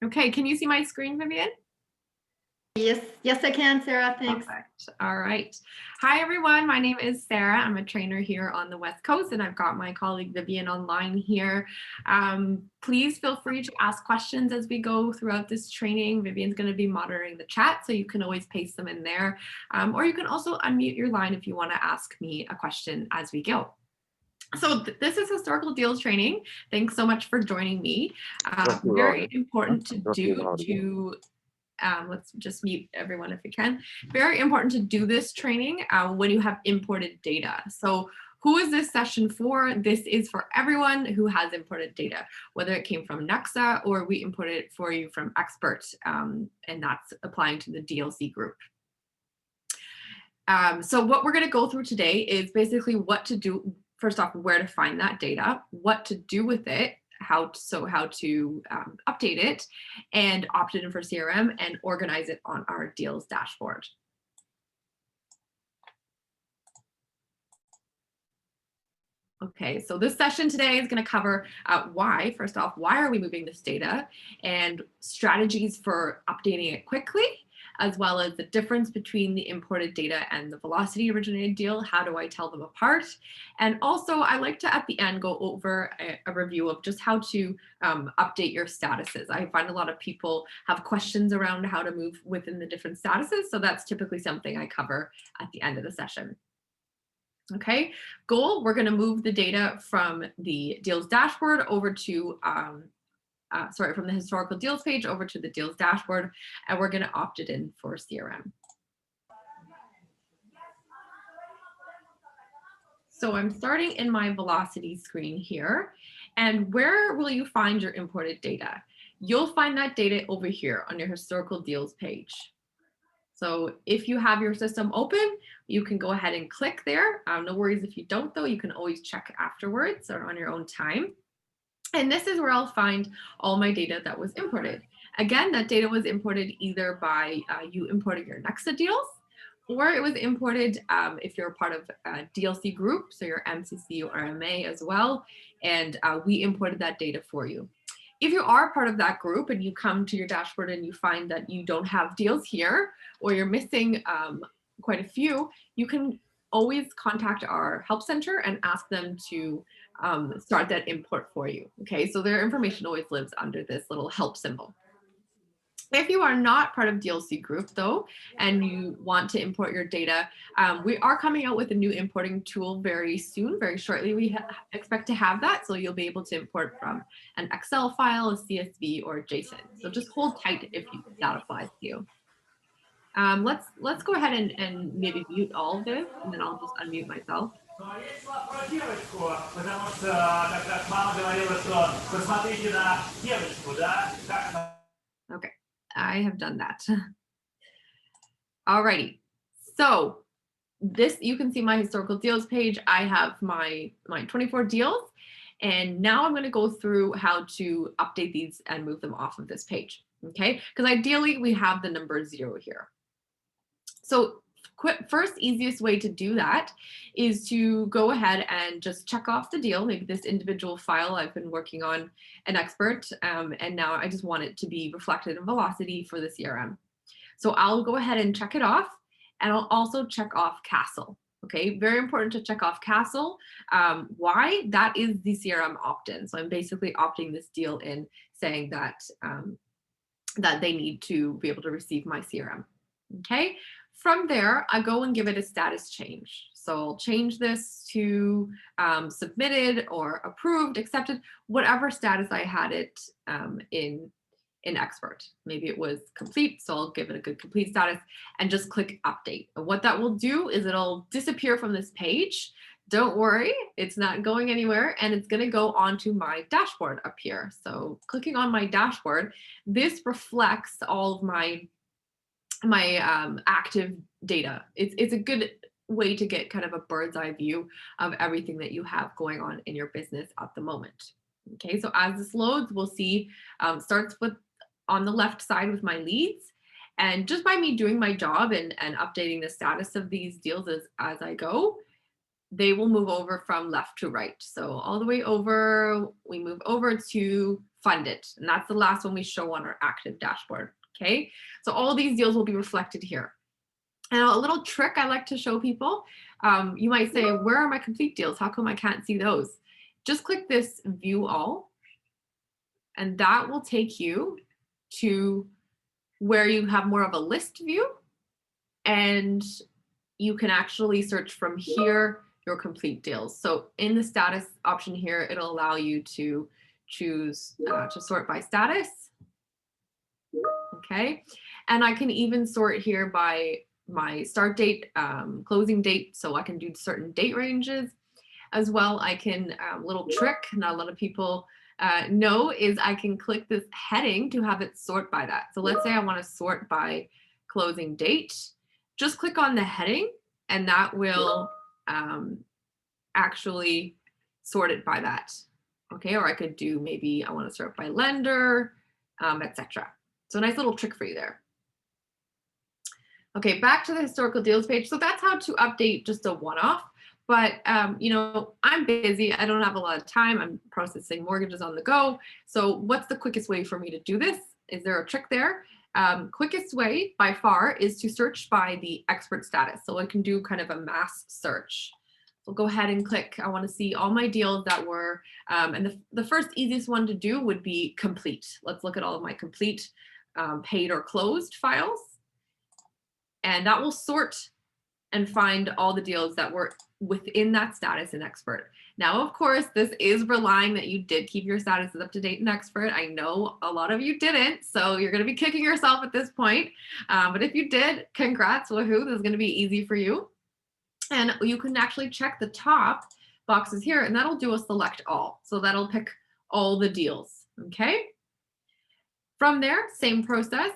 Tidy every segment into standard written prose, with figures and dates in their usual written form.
Okay, can you see my screen, Vivian? Yes, I can, Sarah. Thanks. Perfect. All right. Hi, everyone. My name is Sarah. I'm a trainer here on the West Coast, and I've got my colleague Vivian online here. Please feel free to ask questions as we go throughout this training. Vivian's going to be monitoring the chat, so you can always paste them in there. Or you can also unmute your line if you want to ask me a question as we go. So this is historical deals training. Thanks so much for joining me. Very important to do let's just mute everyone if you can. Very important to do this training when you have imported data. So who is this session for? This is for everyone who has imported data, whether it came from Nexa or we imported it for you from Expert, and that's applying to the DLC group. So what we're going to go through today is basically what to do. First off, where to find that data, what to do with it, how to update it, and opt it in for CRM and organize it on our deals dashboard. Okay, so this session today is going to cover why, first off, why are we moving this data, and strategies for updating it quickly, as well as the difference between the imported data and the velocity originated deal. How do I tell them apart? And also, I like to, at the end, go over a review of just how to update your statuses. I find a lot of people have questions around how to move within the different statuses, so that's typically something I cover at the end of the session. Okay, goal, we're going to move the data from the deals dashboard over to from the historical deals page over to the deals dashboard, and we're going to opt it in for CRM. So I'm starting in my velocity screen here, and where will you find your imported data? You'll find that data over here on your historical deals page. So if you have your system open, you can go ahead and click there. No worries if you don't, though. You can always check afterwards or on your own time. And this is where I'll find all my data that was imported. Again, that data was imported either by you importing your Nexa deals, or it was imported if you're a part of a DLC group, so your MCC or MA as well, and we imported that data for you. If you are part of that group and you come to your dashboard and you find that you don't have deals here, or you're missing quite a few, you can always contact our help center and ask them to start that import for you. Okay, so their information always lives under this little help symbol. If you are not part of DLC group though, and you want to import your data, we are coming out with a new importing tool very soon, very shortly. We expect to have that, so you'll be able to import from an Excel file, a CSV, or JSON. So just hold tight if that applies to you. Let's go ahead and maybe mute all of this, and then I'll just unmute myself. Okay, I have done that. Alrighty, so this, you can see my historical deals page. I have my 24 deals, and now I'm going to go through how to update these and move them off of this page. Okay, because ideally we have the number 0 here. So first easiest way to do that is to go ahead and just check off the deal, maybe this individual file I've been working on an Expert, and now I just want it to be reflected in velocity for the CRM. So I'll go ahead and check it off, and I'll also check off Castle. Okay, very important to check off Castle. Why? That is the CRM opt-in. So I'm basically opting this deal in, saying that that they need to be able to receive my CRM. Okay, from there, I go and give it a status change. So I'll change this to submitted or approved, accepted, whatever status I had it in Expert. Maybe it was complete, so I'll give it a good complete status and just click update. And what that will do is it'll disappear from this page. Don't worry, it's not going anywhere, and it's going to go onto my dashboard up here. So clicking on my dashboard, this reflects all of my active data. It's a good way to get kind of a bird's eye view of everything that you have going on in your business at the moment. Okay, so as this loads, we'll see starts with on the left side with my leads, and just by me doing my job and updating the status of these deals as I go, they will move over from left to right. So all the way over, we move over to funded. And that's the last one we show on our active dashboard. Okay, so all these deals will be reflected here. And a little trick I like to show people, you might say, where are my complete deals? How come I can't see those? Just click this view all, and that will take you to where you have more of a list view, and you can actually search from here your complete deals. So in the status option here, it'll allow you to choose to sort by status. Okay, and I can even sort here by my start date, closing date, so I can do certain date ranges as well. I can, little trick, not a lot of people know, is I can click this heading to have it sort by that. So let's say I want to sort by closing date. Just click on the heading and that will actually sort it by that. Okay, or I could do, maybe I want to sort by lender, etc. So a nice little trick for you there. Okay, back to the historical deals page. So that's how to update just a one-off. But you know, I'm busy. I don't have a lot of time. I'm processing mortgages on the go. So what's the quickest way for me to do this? Is there a trick there? Quickest way by far is to search by the expert status. So I can do kind of a mass search. So go ahead and click, I want to see all my deals that were, and the first easiest one to do would be complete. Let's look at all of my complete paid or closed files. And that will sort and find all the deals that were within that status in expert. Now, of course, this is relying that you did keep your statuses up to date in expert. I know a lot of you didn't, so you're going to be kicking yourself at this point. But if you did, congrats, woohoo, this is going to be easy for you. And you can actually check the top boxes here, and that'll do a select all. So that'll pick all the deals, okay? From there, same process.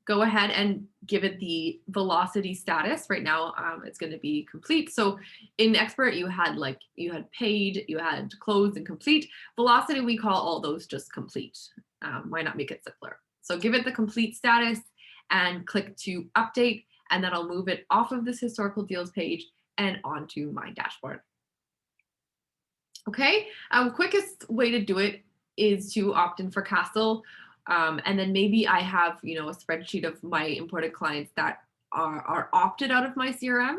Go ahead and give it the velocity status. Right now, it's going to be complete. So in expert, you had paid, you had closed and complete. Velocity, we call all those just complete. Why not make it simpler? So give it the complete status and click to update, and that'll move it off of this historical deals page and onto my dashboard. Okay, quickest way to do it is to opt in for Castle. And then maybe I have, you know, a spreadsheet of my imported clients that are opted out of my CRM,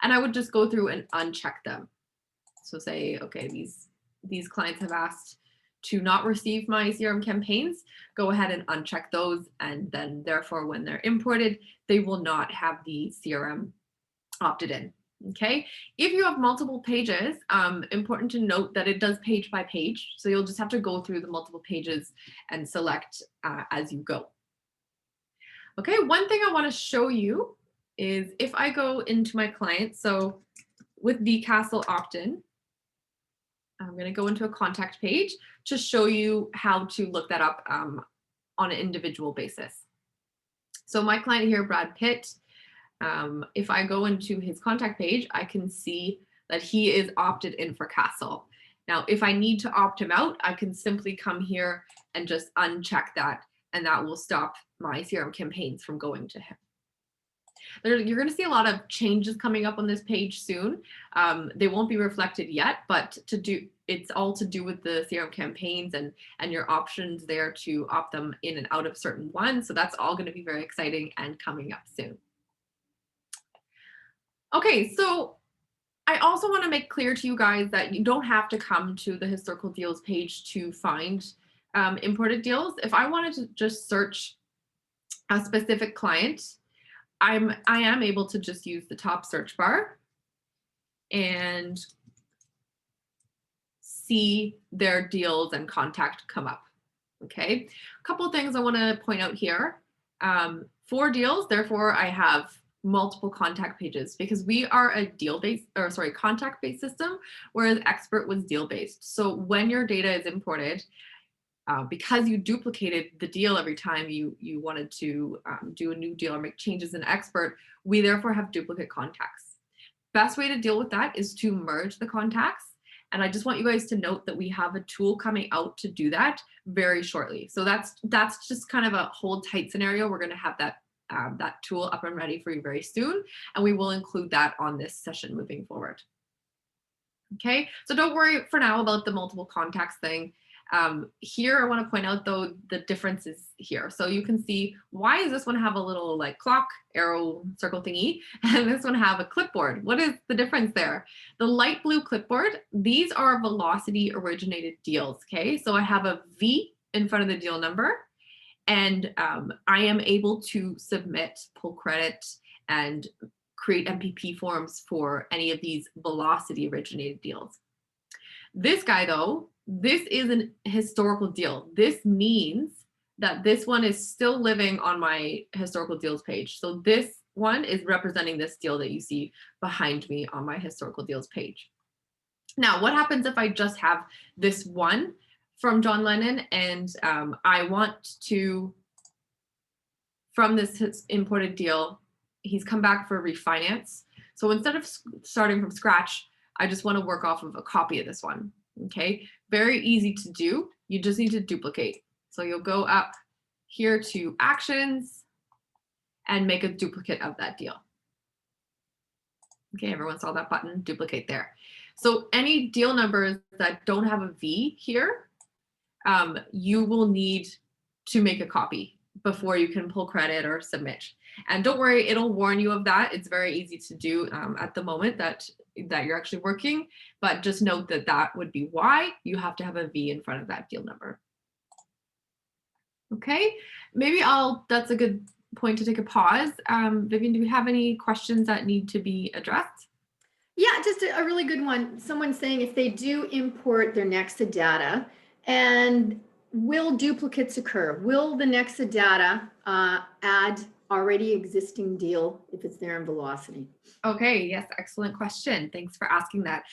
and I would just go through and uncheck them. So say, okay, these clients have asked to not receive my CRM campaigns. Go ahead and uncheck those, and then therefore when they're imported, they will not have the CRM opted in. Okay, if you have multiple pages, important to note that it does page by page. So you'll just have to go through the multiple pages and select as you go. Okay, one thing I want to show you is if I go into my client, so with the Castle opt-in, I'm going to go into a contact page to show you how to look that up on an individual basis. So my client here, Brad Pitt, if I go into his contact page, I can see that he is opted in for Castle. Now, if I need to opt him out, I can simply come here and just uncheck that, and that will stop my CRM campaigns from going to him. You're going to see a lot of changes coming up on this page soon. They won't be reflected yet, but it's all to do with the CRM campaigns and your options there to opt them in and out of certain ones. So that's all going to be very exciting and coming up soon. Okay, so I also want to make clear to you guys that you don't have to come to the historical deals page to find imported deals. If I wanted to just search a specific client, I am able to just use the top search bar and see their deals and contact come up. Okay, a couple of things I want to point out here. For deals, therefore, I have multiple contact pages because we are a contact-based system, whereas expert was deal-based. So when your data is imported, because you duplicated the deal every time you wanted to do a new deal or make changes in expert, we therefore have duplicate contacts. Best way to deal with that is to merge the contacts. And I just want you guys to note that we have a tool coming out to do that very shortly. So that's just kind of a hold tight scenario. We're going to have that tool up and ready for you very soon, and we will include that on this session moving forward. Okay, so don't worry for now about the multiple contacts thing. Here, I want to point out though the differences here. So you can see, why does this one have a little like clock arrow circle thingy and this one have a clipboard? What is the difference there? The light blue clipboard, these are velocity originated deals. Okay, so I have a V in front of the deal number, and I am able to submit, pull credit, and create MPP forms for any of these velocity originated deals. This guy though, this is an historical deal. This means that this one is still living on my historical deals page. So this one is representing this deal that you see behind me on my historical deals page. Now, what happens if I just have this one from John Lennon and I want to, from this imported deal, he's come back for refinance. So instead of starting from scratch, I just want to work off of a copy of this one. Okay, very easy to do. You just need to duplicate. So you'll go up here to actions and make a duplicate of that deal. Okay, everyone saw that button, duplicate there. So any deal numbers that don't have a V here, you will need to make a copy before you can pull credit or submit. And don't worry, it'll warn you of that. It's very easy to do at the moment that you're actually working, but just note that that would be why you have to have a V in front of that deal number. Okay, maybe that's a good point to take a pause. Vivian, do we have any questions that need to be addressed? Yeah, just a really good one. Someone's saying if they do import their Nexa data, and will duplicates occur? Will the Nexa data add already existing deal if it's there in velocity? Okay, yes, excellent question. Thanks for asking that.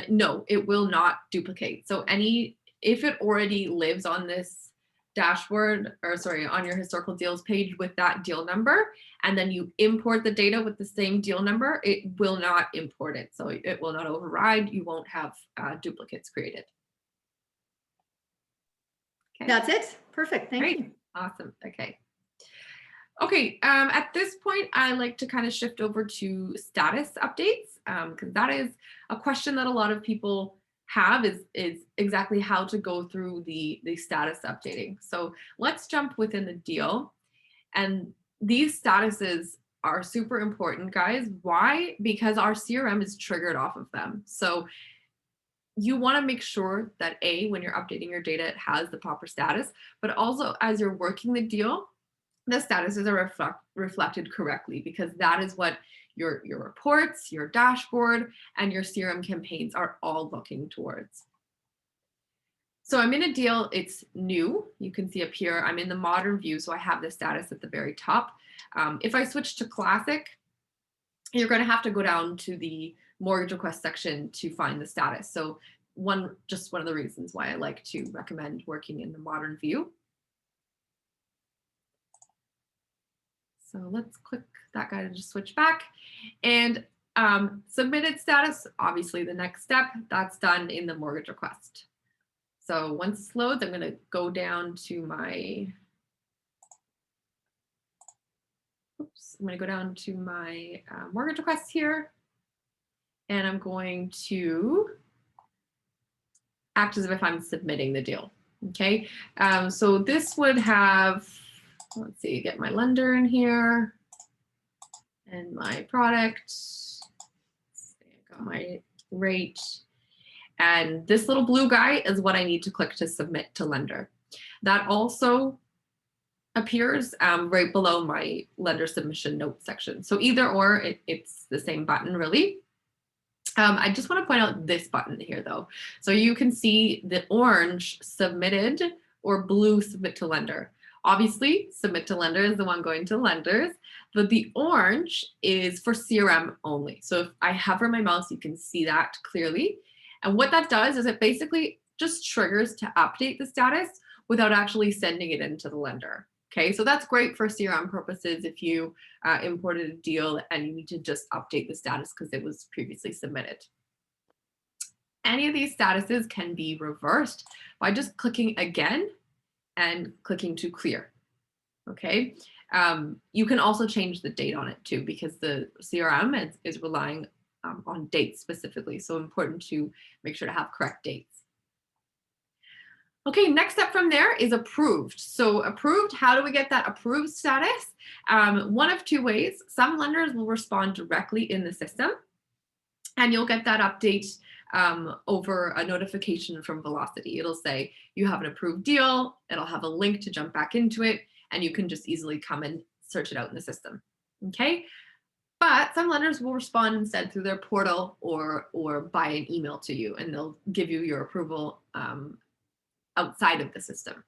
No, it will not duplicate. So if it already lives on this dashboard, or sorry, on your historical deals page with that deal number, and then you import the data with the same deal number, it will not import it. So it will not override. You won't have duplicates created. Okay. That's it. Perfect. Thank Great. you. Awesome. Okay. Okay, at this point, I like to kind of shift over to status updates, because that is a question that a lot of people have is exactly how to go through the status updating. So let's jump within the deal. And these statuses are super important, guys. Why? Because our CRM is triggered off of them. So you want to make sure that when you're updating your data, it has the proper status, but also as you're working the deal, the statuses are reflected correctly, because that is what your reports, your dashboard, and your CRM campaigns are all looking towards. So I'm in a deal, it's new. You can see up here, I'm in the modern view, so I have the status at the very top. If I switch to classic, you're going to have to go down to the mortgage request section to find the status. So just one of the reasons why I like to recommend working in the modern view. So let's click that guy to just switch back. And submitted status, obviously the next step, that's done in the mortgage request. So once this loads, I'm going to go down to my, mortgage request here. And I'm going to act as if I'm submitting the deal. Okay, so this would have, let's see, get my lender in here and my product. I got my rate. And this little blue guy is what I need to click to submit to lender. That also appears right below my lender submission note section. So either or, it's the same button really. I just want to point out this button here though. So you can see the orange submitted or blue submit to lender. Obviously, submit to lender is the one going to lenders, but the orange is for CRM only. So if I hover my mouse, you can see that clearly. And what that does is it basically just triggers to update the status without actually sending it into the lender. Okay, so that's great for CRM purposes if you imported a deal and you need to just update the status because it was previously submitted. Any of these statuses can be reversed by just clicking again and clicking to clear. Okay, you can also change the date on it too, because the CRM is relying on dates specifically. So important to make sure to have correct dates. Okay, next step from there is approved. So approved, how do we get that approved status? One of two ways. Some lenders will respond directly in the system, and you'll get that update over a notification from Velocity. It'll say you have an approved deal. It'll have a link to jump back into it, and you can just easily come and search it out in the system. Okay, but some lenders will respond instead through their portal or by an email to you, and they'll give you your approval outside of the system.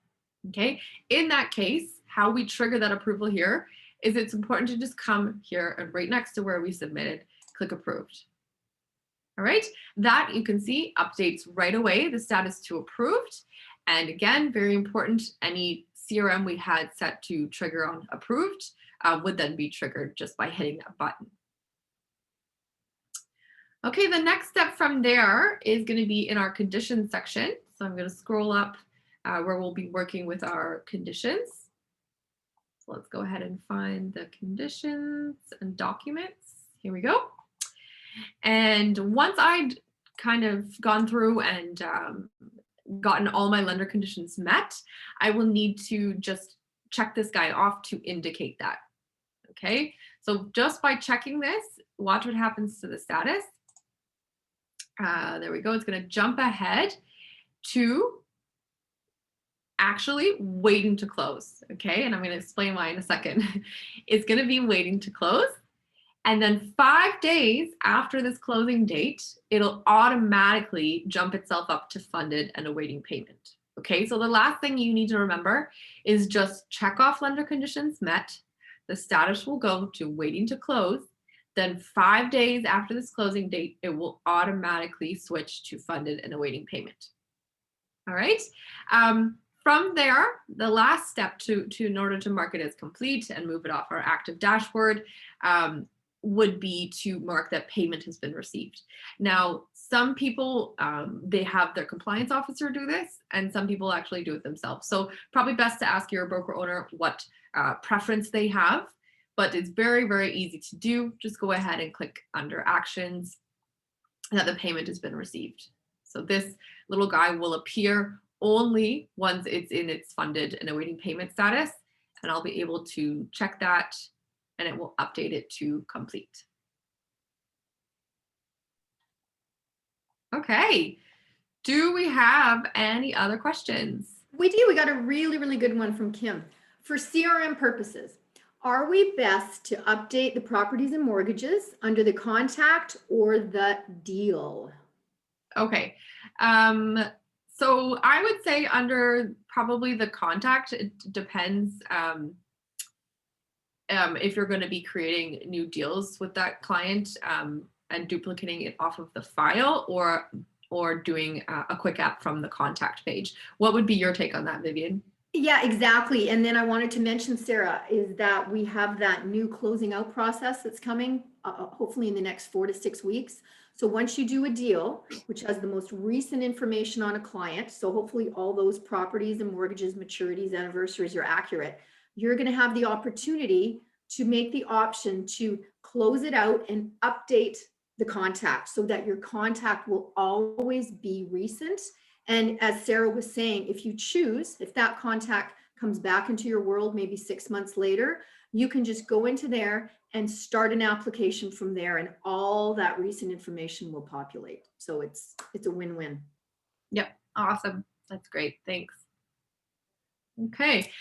Okay, in that case, how we trigger that approval here is it's important to just come here and right next to where we submitted, click approved. All right, that you can see updates right away, the status to approved. And again, very important, any CRM we had set to trigger on approved would then be triggered just by hitting that button. Okay, the next step from there is going to be in our conditions section. So I'm going to scroll up where we'll be working with our conditions. So let's go ahead and find the conditions and documents. Here we go. And once I'd kind of gone through and gotten all my lender conditions met, I will need to just check this guy off to indicate that. Okay, so just by checking this, watch what happens to the status. There we go. It's going to jump ahead to actually waiting to close. Okay, and I'm going to explain why in a second. It's going to be waiting to close. And then 5 days after this closing date, it'll automatically jump itself up to funded and awaiting payment. Okay, so the last thing you need to remember is just check off lender conditions met. The status will go to waiting to close. Then 5 days after this closing date, it will automatically switch to funded and awaiting payment. All right. From there, the last step in order to mark it as complete and move it off our active dashboard would be to mark that payment has been received. Now, some people, they have their compliance officer do this, and some people actually do it themselves. So probably best to ask your broker owner what preference they have, but it's very, very easy to do. Just go ahead and click under actions that the payment has been received. So this little guy will appear only once it's in its funded and awaiting payment status, and I'll be able to check that and it will update it to complete. Okay, do we have any other questions? We do. We got a really, really good one from Kim. For CRM purposes, are we best to update the properties and mortgages under the contact or the deal? Okay, so I would say under probably the contact. It depends if you're going to be creating new deals with that client and duplicating it off of the file, or doing a quick app from the contact page. What would be your take on that, Vivian? Yeah, exactly. And then I wanted to mention, Sarah, is that we have that new closing out process that's coming, hopefully in the next 4 to 6 weeks. So once you do a deal, which has the most recent information on a client, so hopefully all those properties and mortgages, maturities, anniversaries are accurate, you're going to have the opportunity to make the option to close it out and update the contact so that your contact will always be recent. And as Sarah was saying, if you choose, if that contact comes back into your world, maybe 6 months later, you can just go into there and start an application from there, and all that recent information will populate. So it's a win-win. Yep, awesome. That's great. Thanks. Okay.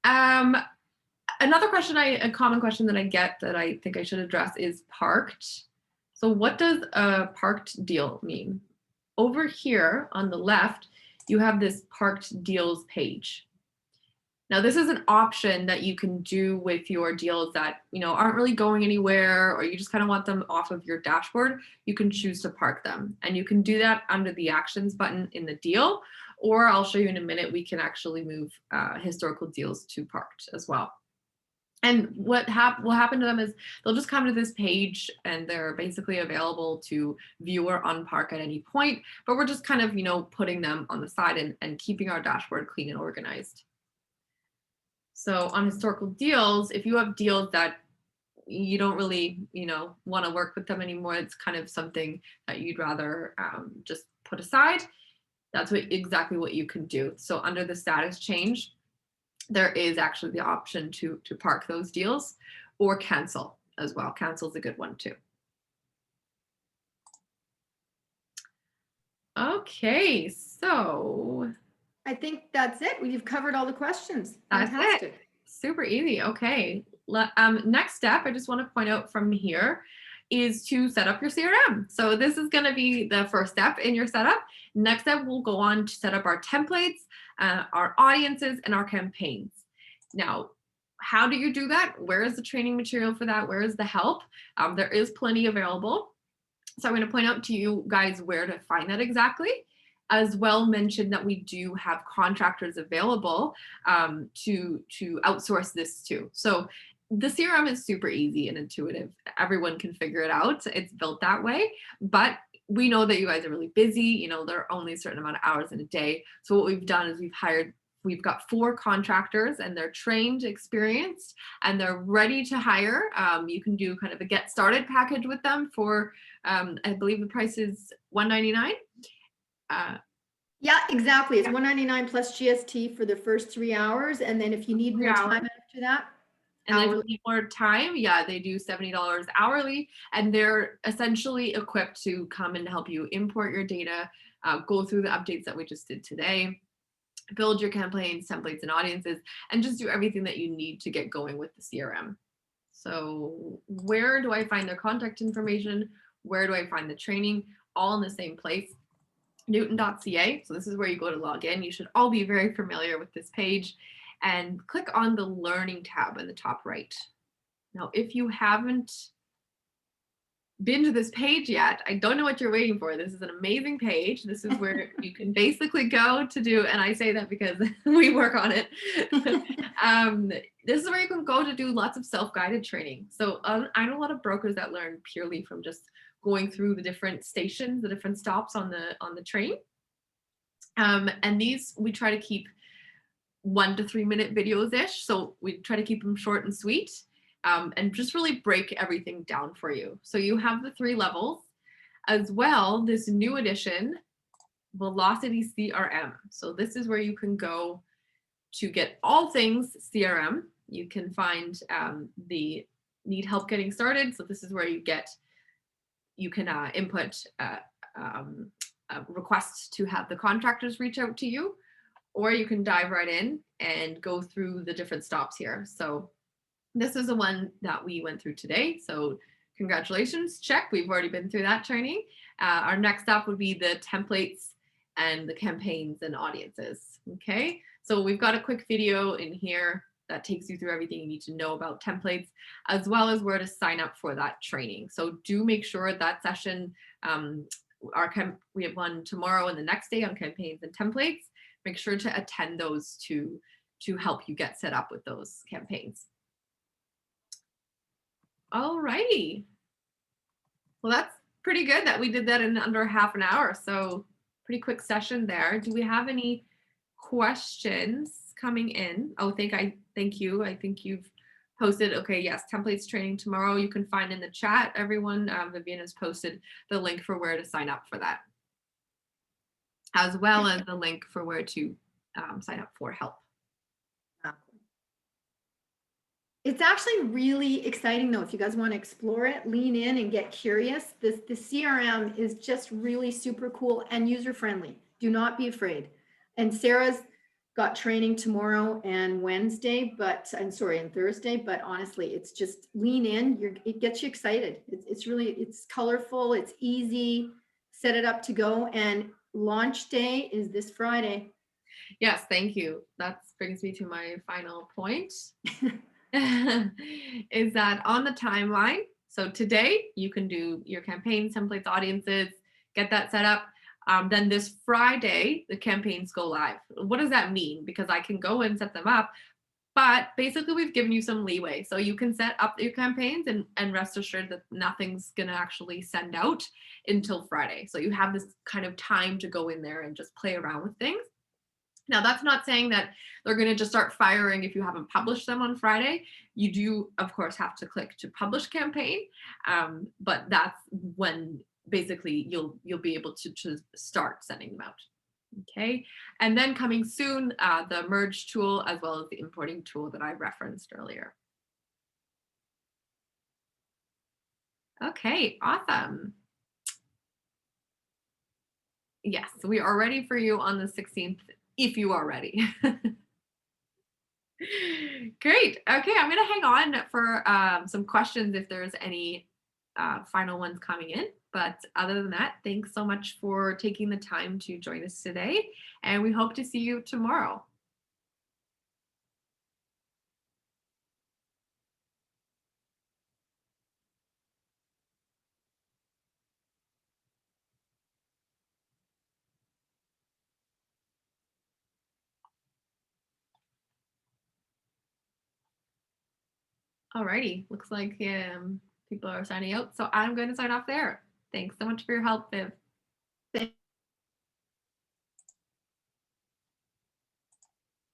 Another question, a common question that I get that I think I should address is parked. So what does a parked deal mean? Over here on the left, you have this parked deals page. Now, this is an option that you can do with your deals that aren't really going anywhere, or you just kind of want them off of your dashboard. You can choose to park them, and you can do that under the actions button in the deal, or I'll show you in a minute, we can actually move historical deals to parked as well. And what will happen to them is they'll just come to this page and they're basically available to view or unpark at any point, but we're just kind of, putting them on the side and keeping our dashboard clean and organized. So on historical deals, if you have deals that you don't really, want to work with them anymore, it's kind of something that you'd rather just put aside, That's exactly what you can do. So under the status change, there is actually the option to park those deals or cancel as well. Cancel is a good one too. Okay, so I think that's it. We've covered all the questions. that's it. Fantastic. Super easy. Okay. Next step, I just want to point out from here is to set up your CRM. So this is going to be the first step in your setup. Next step, we'll go on to set up our templates, our audiences, and our campaigns. Now, how do you do that? Where is the training material for that? Where is the help? There is plenty available. So I'm going to point out to you guys where to find that exactly. As well, mention that we do have contractors available to outsource this to. So the CRM is super easy and intuitive. Everyone can figure it out. It's built that way, but we know that you guys are really busy. You know, there are only a certain amount of hours in a day. So what we've done is we've got 4 contractors and they're trained, experienced, and they're ready to hire. You can do kind of a get started package with them for, I believe the price is $199. Yeah, exactly. It's $199 plus GST for the first 3 hours. And then if you need 3 more hours. time after that, And then if hourly. you need more time, yeah, they do $70 hourly, and they're essentially equipped to come and help you import your data, go through the updates that we just did today, build your campaigns, templates, and audiences, and just do everything that you need to get going with the CRM. So where do I find their contact information? Where do I find the training? All in the same place, newton.ca. So this is where you go to log in. You should all be very familiar with this page, and click on the learning tab in the top right. Now, if you haven't been to this page yet, I don't know what you're waiting for. This is an amazing page. This is where you can basically go to do, and I say that because we work on it. This is where you can go to do lots of self-guided training. So I know a lot of brokers that learn purely from just going through the different stations, the different stops on the train. And these we try to keep 1 to 3 minute videos ish. So we try to keep them short and sweet, and just really break everything down for you. So you have the 3 levels as well. This new edition, Velocity CRM. So this is where you can go to get all things CRM. You can find the need help getting started. So this is where you can input requests to have the contractors reach out to you, or you can dive right in and go through the different stops here. So this is the one that we went through today. So congratulations, check. We've already been through that training. Our next stop would be the templates and the campaigns and audiences. Okay, so we've got a quick video in here that takes you through everything you need to know about templates, as well as where to sign up for that training. So do make sure that session, we have one tomorrow and the next day on campaigns and templates. Make sure to attend those to help you get set up with those campaigns. All righty. Well, that's pretty good that we did that in under half an hour. So pretty quick session there. Do we have any questions coming in? Oh, thank you. I think you've posted. Okay, yes, templates training tomorrow. You can find in the chat, everyone. Vivian has posted the link for where to sign up for that, as well as the link for where to sign up for help. It's actually really exciting though. If you guys want to explore it, lean in and get curious. The CRM is just really super cool and user friendly. Do not be afraid. And Sarah's got training tomorrow and Wednesday, and Thursday, but honestly, it's just lean in. It gets you excited. It's colorful, it's easy, set it up to go. And launch day is this Friday. Yes, thank you. That brings me to my final point. Is that on the timeline. So today you can do your campaigns, templates, audiences, get that set up. Then this Friday, the campaigns go live. What does that mean? Because I can go and set them up, but basically we've given you some leeway. So you can set up your campaigns and rest assured that nothing's gonna actually send out until Friday. So you have this kind of time to go in there and just play around with things. Now, that's not saying that they're going to just start firing if you haven't published them on Friday. You do, of course, have to click to publish campaign, but that's when basically you'll be able to start sending them out. Okay, and then coming soon, the merge tool as well as the importing tool that I referenced earlier. Okay, awesome. Yes, we are ready for you on the 16th if you are ready. Great. Okay, I'm going to hang on for some questions if there's any final ones coming in. But other than that, thanks so much for taking the time to join us today. And we hope to see you tomorrow. Alrighty, looks like people are signing out. So I'm going to sign off there. Thanks so much for your help, Viv. Thank